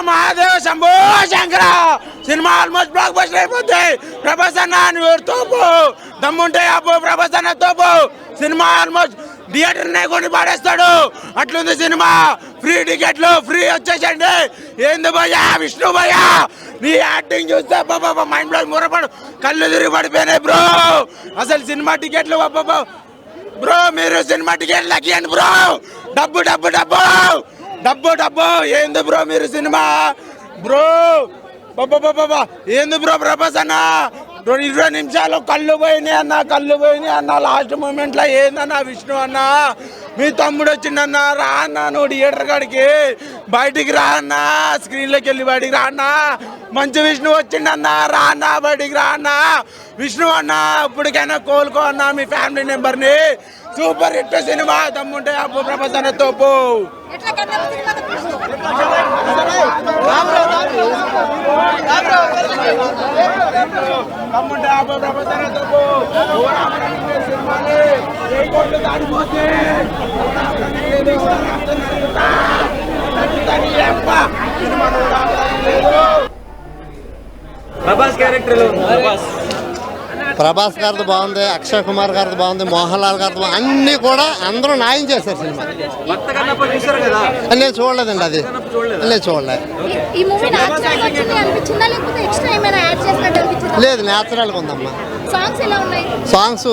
Mahadeva Shambho Shankara cinema almost block buster అయిపోతాయి. ప్రభాస్ అన్న నువ్వు తోపు, దమ్ముంటే అప్పు ప్రభాస్ అన్న తోపు. సినిమా ఆల్మోస్ట్ థియేటర్ కొని పాడేస్తాడు, అట్లుంది సినిమా. ఫ్రీ టికెట్లు ఫ్రీ వచ్చేసండి. ఏంది భయ్యా విష్ణు భయ్యా, నీ యాక్టింగ్ చూస్తే మైండ్ బ్లాక్ మురపడు, కళ్ళు తిరిగి పడిపోయినాయి బ్రో. అసలు సినిమా టికెట్లు బ్రో, మీరు సినిమా టికెట్లు లక్కియండి బ్రో. డబ్బు డబ్బు డబ్బు డబ్బు డబ్బు ఏంది బ్రో మీరు సినిమా బ్రో. బాబా ఏంది బ్రో ప్రభాస్ అన్న 20 నిమిషాలు కళ్ళు పోయినాయి అన్న. లాస్ట్ మూమెంట్లో ఏందన్నా విష్ణు అన్న, మీ తమ్ముడు వచ్చిండన్నా, రా అన్న నువ్వు థియేటర్ కాడికి, బయటికి రా అన్న, స్క్రీన్లోకి వెళ్ళి బయటికి రా అన్న. మంచి విష్ణు వచ్చిండన్నా, రా అన్న బయటికి రా అన్న. విష్ణు అన్న ఇప్పటికైనా కోలుకో అన్న మీ ఫ్యామిలీ మెంబర్ని. సూపర్ హిట్ సినిమా, దమ్ముంటే అప్పు ప్రభాస్ అన్న తోపు. దమ్ముంటే అప్పు ప్రభాస్ అన్న తోపు. ప్రభాస్ క్యారెక్టర్ ప్రభాస్ గారిది బాగుంది, అక్షయ్ కుమార్ గారిది బాగుంది, మోహన్ లాల్ గారిది బాగుంది. అన్నీ కూడా అందరూ న్యాయం చేశారు సినిమా. నేను చూడలేదండి, అది నేను చూడలేదు. లేదు న్యాచురల్గా ఉందమ్మా. సాంగ్స్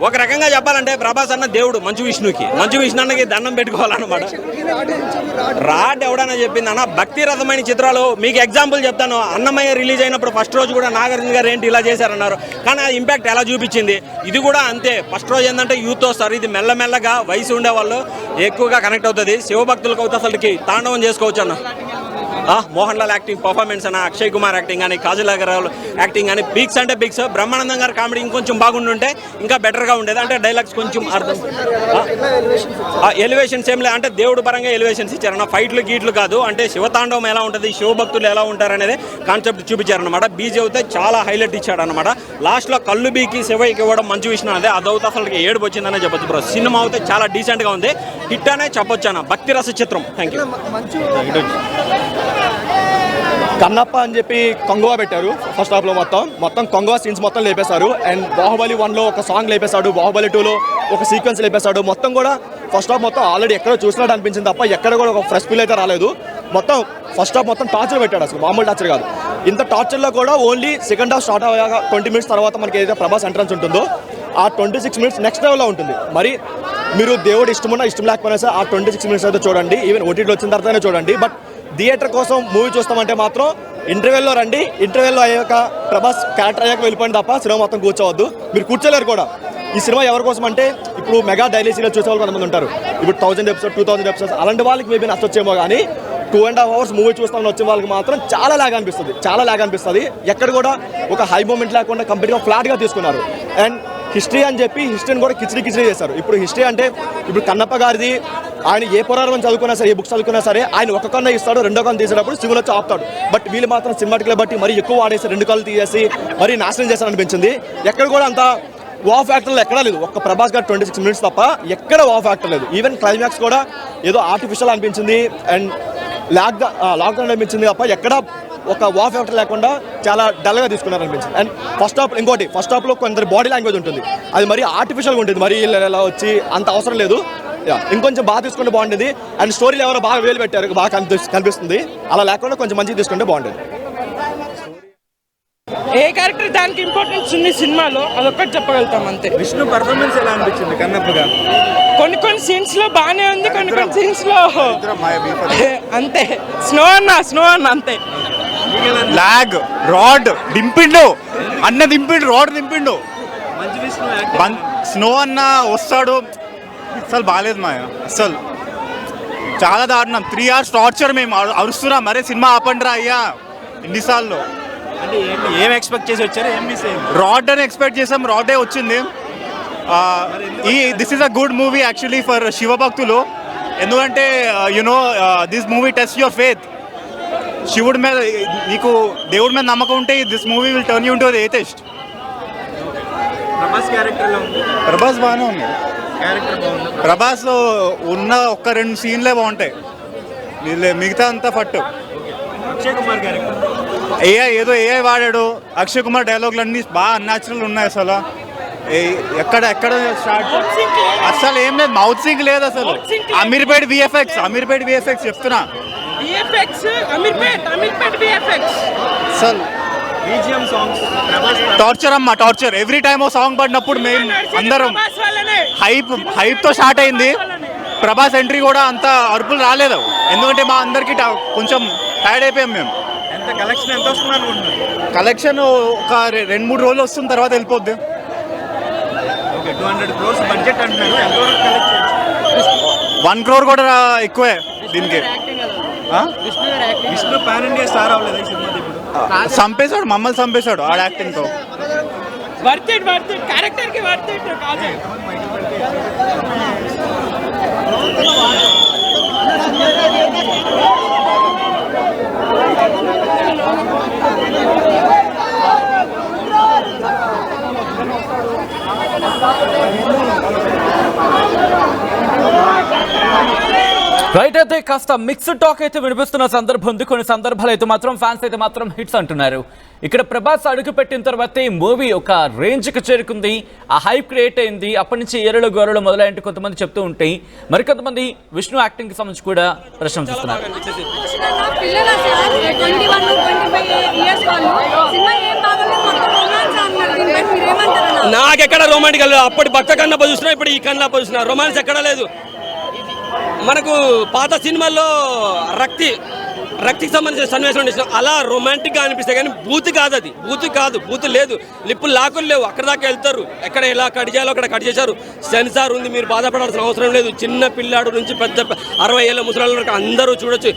ఒక రకంగా చెప్పాలంటే ప్రభాస్ అన్న దేవుడు మంచు విష్ణుకి, మంచు విష్ణు అన్నకి దండం పెట్టుకోవాలన్నమాట. రాడ్ ఎవడన్నా చెప్పింది అన్న, భక్తి రథమైన చిత్రాలు మీకు ఎగ్జాంపుల్ చెప్తాను. అన్నమయ్య రిలీజ్ అయినప్పుడు ఫస్ట్ రోజు కూడా నాగార్జున గారు ఏంటి ఇలా చేశారన్నారు, కానీ ఆ ఇంపాక్ట్ ఎలా చూపించింది. ఇది కూడా అంతే. ఫస్ట్ రోజు ఏంటంటే యూత్ వస్తారు, ఇది మెల్లమెల్లగా వయసు ఉండే వాళ్ళు ఎక్కువగా కనెక్ట్ అవుతుంది. శివభక్తులకు అవుతా అసలుకి తాండవం చేసుకోవచ్చు అన్న. మోహన్ లాల్ యాక్టింగ్ పర్ఫార్మెన్స్ అన్న, అక్షయ్ కుమార్ యాక్టింగ్ కానీ, కాజల్ అగర్వాల్ యాక్టింగ్ కానీ, బిగ్స్ అంటే బిగ్స్. బ్రహ్మానందం గారు కామెడీ ఇంకొంచెం బాగుండుంటే ఇంకా బెటర్గా ఉండేది. అంటే డైలాగ్స్ కొంచెం అర్థం, ఎలివేషన్స్ ఏం లేదు అంటే దేవుడు పరంగా ఎలివేషన్స్ ఇచ్చారన్న. ఫైట్లు గీట్లు కాదు, అంటే శివతాండవం ఎలా ఉంటుంది, శివభక్తులు ఎలా ఉంటారనేది కాన్సెప్ట్ చూపించారనమాట. బీజీ అయితే చాలా హైలైట్ ఇచ్చాడనమాట. లాస్ట్లో కళ్ళు బీకి శివయ్యకి ఇవ్వడం మంచి విషయం అనేది, అదవుతా అసలు ఏడుపు వచ్చిందనే చెప్పొచ్చు బ్రో. సినిమా అయితే చాలా డీసెంట్గా ఉంది, హిట్ అనే చెప్పొచ్చు అన్న. భక్తి రస చిత్రం. Thank you. కన్నప్ప అని చెప్పి కొంగవా పెట్టారు ఫస్ట్ హాఫ్లో. మొత్తం కొంగవా సీన్స్ మొత్తం లేపేశారు. అండ్ బాహుబలి 1లో ఒక సాంగ్ లేపేశాడు, బాహుబలి 2లో ఒక సీక్వెన్స్ లేపేశాడు. మొత్తం కూడా ఫస్ట్ హాఫ్ మొత్తం ఆల్రెడీ ఎక్కడో చూసినట్టు అనిపించింది తప్ప ఎక్కడ కూడా ఒక ఫ్రెష్ ఫీల్ అయితే రాలేదు. మొత్తం ఫస్ట్ హాఫ్ మొత్తం టార్చర్ పెట్టాడు, అసలు మామూలు టార్చర్ కాదు. ఇంత టార్చర్లో కూడా ఓన్లీ సెకండ్ హాఫ్ స్టార్ట్ అయ్యాక 20 మినిట్స్ తర్వాత మనకి ఏదైతే ప్రభాస్ ఎంట్రన్స్ ఉంటుందో ఆ 26 మినిట్స్ నెక్స్ట్ లెవెల్లో ఉంటుంది. మరి మీరు దేవుడు ఇష్టమున్నా ఇష్టం లేకపోయినా సార్ ఆ 26 మినిట్స్ అయితే చూడండి. ఈవెన్ ఓటీటీలో వచ్చిన తర్వాతనే చూడండి. బట్ థియేటర్ కోసం మూవీ చూస్తామంటే మాత్రం ఇంటర్వెల్లో రండి. ఇంటర్వెల్లో అయ్యాక ప్రభాస్ క్యారెక్టర్ అయ్యాక వెళ్ళిపోయింది తప్ప సినిమా మొత్తం కూర్చోవద్దు. మీరు కూర్చోలేరు కూడా. ఈ సినిమా ఎవరి కోసం అంటే ఇప్పుడు మెగా డైలీ సీరియల్ చూసే వాళ్ళు కొంతమంది ఉంటారు. ఇప్పుడు 1000 ఎపిసోడ్ 2000 ఎపిసోడ్స్ అలాంటి వాళ్ళకి మేబీ నచ్చొచ్చేమో, కానీ 2.5 hours మూవీ చూస్తామని వచ్చే వాళ్ళకి మాత్రం చాలా లాగ్ అనిపిస్తుంది. ఎక్కడ కూడా ఒక హై మూమెంట్ లేకుండా కంప్లీట్గా ఫ్లాట్గా తీసుకున్నారు. అండ్ హిస్టరీ అని చెప్పి హిస్టరీని కూడా కిచిడి చేశారు. ఇప్పుడు హిస్టరీ అంటే ఇప్పుడు కన్నప్ప గారిది, ఆయన ఏ పురాణం చదువుకున్నా సరే, ఏ బుక్స్ చదువుకున్నా సరే ఆయన ఒక కన్ను ఇస్తాడు, రెండో కన్ను తీసేటప్పుడు సివిల్ వచ్చి ఆపుతాడు. బట్ వీళ్ళు మాత్రం సినిమాటిక్లో బట్టి మరీ ఎక్కువ వాడేసి 2 కళ్ళు తీసేసి మరీ నాశనం చేశారనిపించింది. ఎక్కడ కూడా అంత వావ్ ఫ్యాక్టర్లు ఎక్కడా లేదు. ఒక్క ప్రభాస్ గారు 26 మినిట్స్ తప్ప ఎక్కడ వావ్ ఫ్యాక్టర్ లేదు. ఈవెన్ క్లైమాక్స్ కూడా ఏదో ఆర్టిఫిషియల్ అనిపించింది అండ్ లాక్డౌన్ అనిపించింది తప్ప ఎక్కడ ఒక వావ్ ఫ్యాక్టర్ లేకుండా చాలా డల్గా తీసుకున్నారు అనిపించింది. అండ్ ఫస్ట్ హాఫ్లో కొందరు బాడీ లాంగ్వేజ్ ఉంటుంది, అది మరీ ఆర్టిఫిషియల్గా ఉంటుంది. మరీ ఇలా వచ్చి అంత అవసరం లేదు. ఇంకొంచెం బాగా తీసుకుంటే బాగుంటుంది. అండ్ స్టోరీలు ఎవరో బాగా వేలు పెట్టారు, బాగా కనిపిస్తుంది. అలా లేకుండా కొంచెం మంచిగా తీసుకుంటే బాగుంటుంది. ఏ క్యారెక్టర్ దానికి ఇంపార్టెన్స్ ఉంది సినిమాలో, అదొక్కటి చెప్పగలుగుతాం అంతే. విష్ణు పర్ఫార్మెన్స్ ఎలా అనిపించింది కన్నప్పగా? కొన్ని సీన్స్ లో బాగానే ఉంది, కొన్ని సీన్స్ లో అంతే. స్నో అన్న అంతే. లాగ్ రాడ్ దింపిండు, రాడ్ దింపిండు. స్నో అన్న వస్తాడు, అసలు బాగాలేదు మా, అసలు చాలా దారుణం. 3 hours టార్చర్. మేము అరుస్తున్నాం, మరే సినిమా ఆపండి రా అయ్యా ఎన్నిసార్లు. అంటే ఏం ఎక్స్పెక్ట్ చేసి వచ్చారు, ఏం మిస్ అయ్యింది? రాడ్ అని ఎక్స్పెక్ట్ చేసాం, రాడే వచ్చింది. This is a good movie actually for శివభక్తులు. ఎందుకంటే you know this movie test your faith. శివుడి మీద నీకు దేవుడి మీద నమ్మకం ఉంటే this movie will turn you into the atheist. Prabhas క్యారెక్టర్లో ఉంది, ప్రభాస్ బాగానే ఉంది. క్యారెక్టర్ బాగుంది. ప్రభాస్ ఉన్న 1-2 సీన్లే బాగుంటాయి, మిగతా అంతా ఫట్టు. అక్షయ్ కుమార్ గారు ఏఐ వాడాడు. అక్షయ్ కుమార్ డైలాగులు అన్నీ బాగా అన్యాచురల్ ఉన్నాయి అసలు. ఎక్కడ స్టార్ట్ అసలు ఏం లేదు, మౌత్ సింక్ లేదు అసలు. అమీర్పేట్ విఎఫ్ఎక్స్ చెప్తున్నా. టార్చర్ అమ్మా, టార్చర్. ఎవ్రీ టైమ్ ఓ సాంగ్ పడినప్పుడు మేము అందరం హైప్ తో స్టార్ట్ అయింది. ప్రభాస్ ఎంట్రీ కూడా అంత అరుపులు రాలేదు, ఎందుకంటే మా అందరికి కొంచెం టైర్డ్ అయిపోయాం మేము. కలెక్షన్ ఎంత వస్తుంది అనుకుంటున్నారు? కలెక్షన్ ఒక 2-3 రోజులు వస్తుంది, తర్వాత వెళ్ళిపోద్ది. 200 crores బడ్జెట్ అంటున్నారు, ఎంతవరకు కలెక్ట్ చేయొచ్చు? 1 crore కూడా ఎక్కువే దీనికి. విష్ణు పాన్ ఇండియా స్టార్ అవ్వలేదు ఈ సినిమా ఇప్పుడు. చంపేశాడు, మమ్మల్ని చంపేశాడు ఆడ యాక్టింగ్ తో. క్యారెక్టర్ కి వర్త్ ఇట్ కాదు. రైట్, అయితే కాస్త మిక్స్డ్ టాక్ అయితే వినిపిస్తున్న సందర్భం ఉంది. కొన్ని సందర్భాలు అయితే మాత్రం ఫ్యాన్స్ అయితే మాత్రం హిట్స్ అంటున్నారు. ఇక్కడ ప్రభాస్ అడుగు పెట్టిన తర్వాత ఈ మూవీ ఒక రేంజ్కి చేరుకుంది, ఆ హైప్ క్రియేట్ అయింది. అప్పటి నుంచి ఏరలు గోరలు మొదలైనట్టు కొంతమంది చెప్తూ ఉంటే మరికొంతమంది విష్ణు యాక్టింగ్కి సంబంధించి కూడా ప్రశంసిస్తున్నారు. నాకెక్కడ రొమాంటిక్ అప్పటి భక్త కన్నప్ప చూసినా ఇప్పుడు ఈ కన్నప్ప చూసినా రొమాన్స్ ఎక్కడా లేదు. మనకు పాత సినిమాల్లో రక్తికి సంబంధించిన సన్నివేశం చేసిన అలా రొమాంటిక్గా అనిపిస్తాయి, కానీ బూత్ కాదు, అది బూత్ లేదు, లిప్పులు లాకులు లేవు, అక్కడ దాకా వెళ్తారు. ఎక్కడ ఎలా కట్ చేయాలో అక్కడ కట్ చేశారు. సెన్సార్ ఉంది, మీరు బాధపడాల్సిన అవసరం లేదు. చిన్న పిల్లాడు నుంచి పెద్ద 60 ఏళ్ళ ముసలాళ్ళ వరకు అందరూ చూడొచ్చు.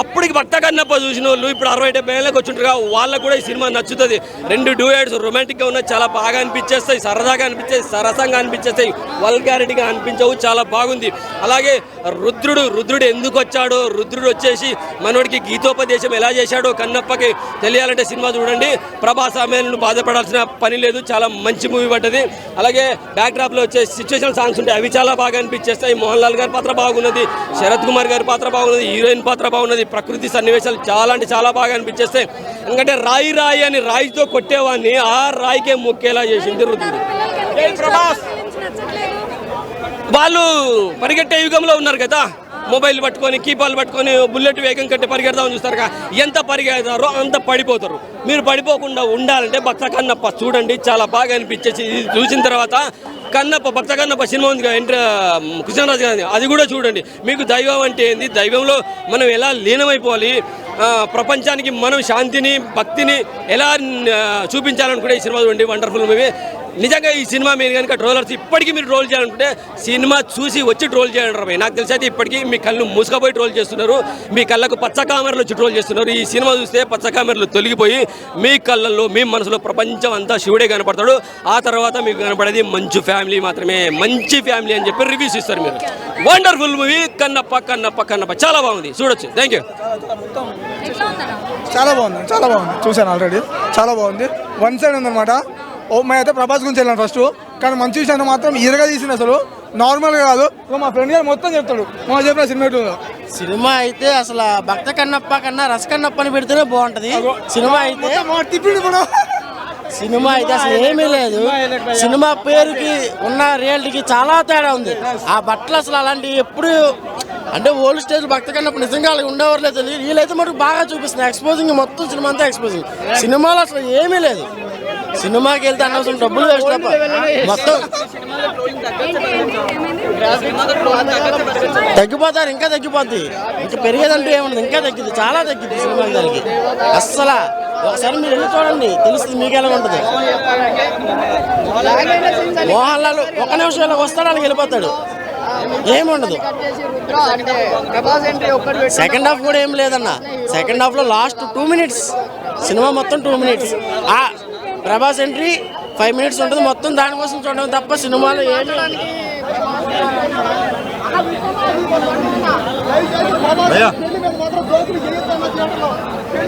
అప్పటికి భక్త కన్నప్ప చూసిన వాళ్ళు ఇప్పుడు 60-70 ఏళ్ళకి వచ్చింటారు, వాళ్ళకు కూడా ఈ సినిమా నచ్చుతుంది. 2 డ్యూయట్స్ రొమాంటిక్గా ఉన్నాయి, చాలా బాగా అనిపించేస్తాయి, సరదాగా అనిపించేస్తాయి, సరసంగా అనిపించేస్తాయి, వల్గారిటీగా అనిపించవు, చాలా బాగుంది. అలాగే రుద్రుడు ఎందుకు వచ్చాడో, రుద్రుడు వచ్చేసి మనోడికి గీతోపదేశం ఎలా చేశాడో కన్నప్పకి తెలియాలంటే సినిమా చూడండి. ప్రభాస్ ఆమెను బాధపడాల్సిన పని లేదు, చాలా మంచి మూవీ పడ్డది. అలాగే బ్యాక్ డ్రాప్లో వచ్చే సిచ్యువేషన్ సాంగ్స్ ఉంటాయి, అవి చాలా బాగా అనిపించేస్తాయి. మోహన్ లాల్ గారి పాత్ర బాగున్నది, శరత్ కుమార్ గారి పాత్ర బాగున్నది, హీరోయిన్ పాత్ర బాగున్నది, ప్రకృతి సన్నివేశాలు చాలా అంటే చాలా బాగా అనిపించేస్తాయి. ఎందుకంటే రాయి అని రాయితో కొట్టేవాడిని ఆ రాయికే మొక్కేలా చేసింది రుద్రుడు. వాళ్ళు పరిగెట్టే యుగంలో ఉన్నారు కదా, మొబైల్ పట్టుకొని కీపాలు పట్టుకొని బుల్లెట్ వేగం కట్టి పరిగెడదామని చూస్తారు కదా, ఎంత పరిగెడతారో అంత పడిపోతారు. మీరు పడిపోకుండా ఉండాలంటే భక్త కన్నప్ప చూడండి, చాలా బాగా అనిపించేసి. ఇది చూసిన తర్వాత భక్త కన్నప్ప సినిమా ఉంది కదా కృష్ణరాజు గారి, అది కూడా చూడండి. మీకు దైవం అంటే ఏంది, దైవంలో మనం ఎలా లీనమైపోవాలి, ప్రపంచానికి మనం శాంతిని భక్తిని ఎలా చూపించాలనుకుంటే ఈ సినిమా చూడండి, వండర్ఫుల్ మూవీ. నిజంగా ఈ సినిమా మీరు కనుక ట్రోలర్స్ ఇప్పటికీ మీరు ట్రోల్ చేయాలనుకుంటే సినిమా చూసి వచ్చి ట్రోల్ చేయండి. నాకు తెలిసి అయితే ఇప్పటికీ మీ కళ్ళు మూసుకపోయి ట్రోల్ చేస్తున్నారు, మీ కళ్ళకు పచ్చ కామెరలు వచ్చి ట్రోల్ చేస్తున్నారు. ఈ సినిమా చూస్తే పచ్చ కామెరలు తొలగిపోయి మీ కళ్ళల్లో మీ మనసులో ప్రపంచం అంతా శివుడే కనపడతాడు. ఆ తర్వాత మీకు కనపడేది మంచి ఫ్యామిలీ మాత్రమే, మంచి ఫ్యామిలీ అని చెప్పి రివ్యూస్ ఇస్తారు మీరు. వండర్ఫుల్ మూవీ కన్నప్ప చాలా బాగుంది, చూడొచ్చు. Thank you. చాలా బాగుంది చూశాను ఆల్రెడీ, చాలా బాగుంది. వన్ సైడ్ ఉందన్నమాట. మేము అయితే ప్రభాస్ గురించి వెళ్ళాను ఫస్ట్, కానీ మంచి విషయాన్ని మాత్రం ఈరగా తీసింది, అసలు నార్మల్గా కాదు. మా ఫ్రెండ్ గారు మొత్తం చెప్తాడు మా చెప్పిన సినిమా అయితే అసలు భక్త కన్నప్ప కన్నా రస కన్నప్ప అని పెడితేనే బాగుంటది. సినిమా అయితే అసలు ఏమీ లేదు. సినిమా పేరుకి ఉన్న రియాలిటీకి చాలా తేడా ఉంది. ఆ బట్టలు అసలు అలాంటివి ఎప్పుడు అంటే ఓల్డ్ స్టేజ్ భక్త కన్నప్ప నిజంగా అలాగే ఉండేవారు లేదు. వీళ్ళైతే మటుకు బాగా చూపిస్తున్నారు, ఎక్స్పోజింగ్ మొత్తం సినిమా అంతా ఎక్స్పోజింగ్. సినిమాలో అసలు ఏమీ లేదు. సినిమాకి వెళ్తే అనవసరం డబ్బులు వేస్ట్ తప్ప మొత్తం తగ్గిపోతారు, ఇంకా తగ్గిపోద్ది. ఇంకా పెరిగేదంటూ ఏముంది, ఇంకా తగ్గింది, చాలా తగ్గింది సినిమా దానికి. అస్సలు ఒకసారి మీరు వెళ్ళి చూడండి, తెలుస్తుంది మీకు ఎలా ఉంటుంది. మోహన్ లాల్ ఒక నిమిషంలో వస్తాడు, అలాగే వెళ్ళిపోతాడు, ఏముండదు. సెకండ్ హాఫ్ కూడా ఏం లేదన్న. సెకండ్ హాఫ్ లో లాస్ట్ 2 minutes సినిమా మొత్తం 2 minutes. ఆ ప్రభాస్ ఎంట్రీ 5 minutes ఉంటుంది, మొత్తం దానికోసం చూడడం తప్ప సినిమాలో ఏమి